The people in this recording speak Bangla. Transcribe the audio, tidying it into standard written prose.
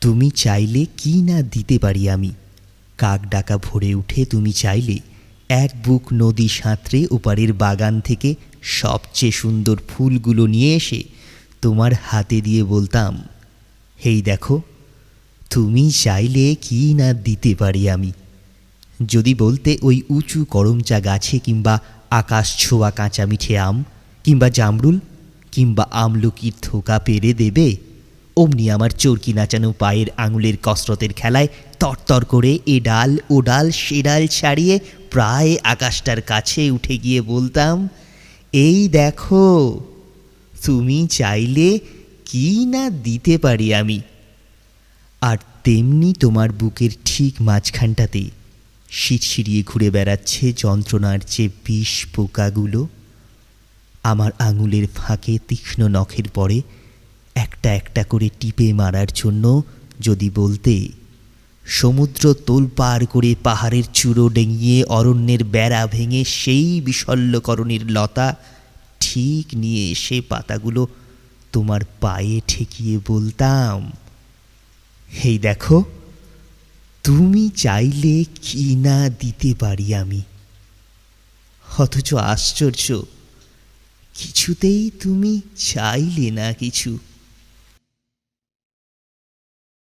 তুমি চাইলে কি না দিতে পারি আমি। কাক ডাকা ভরে উঠে তুমি চাইলে এক বুক নদী সাঁতরে ওপারের বাগান থেকে সবচেয়ে সুন্দর ফুলগুলো নিয়ে এসে তোমার হাতে দিয়ে বলতাম, হেই দেখো, তুমি চাইলে কি না দিতে পারি আমি। যদি বলতে ওই উঁচু করমচা গাছে কিংবা আকাশ ছোঁয়া কাঁচা মিঠে আম কিংবা জামরুল কিংবা আমলকির থোকা পেরে দেবে, অমনি আমার চরকি নাচানো পায়ের আঙুলের কসরতের খেলায় তরতর করে এ ডাল ও ডাল সে ডাল ছাড়িয়ে প্রায় আকাশটার কাছে উঠে গিয়ে বলতাম, এই দেখো, তুমি চাইলে কি না দিতে পারি আমি। আর তেমনি তোমার বুকের ঠিক মাঝখানটাতে শিরশিরিয়ে ঘুরে বেড়াচ্ছে যন্ত্রণার যে বিষ পোকাগুলো। আমার আঙুলের ফাঁকে তীক্ষ্ণ নখের পরে একটা একটা করে টিপে মারার জন্য যদি বলতে, সমুদ্র তোলপাড় করে পাহাড়ের চূড়ো ডেঙিয়ে অরণ্যের বেড়া ভেঙে সেই বিশল্যকরণীর লতা ঠিক নিয়ে এসে পাতাগুলো তোমার পায়ে ঠেকিয়ে বলতাম, হেই দেখো, তুমি চাইলে কি না দিতে পারি আমি। অথচ আশ্চর্য, কিছুতেই তুমি চাইলে না কিছু।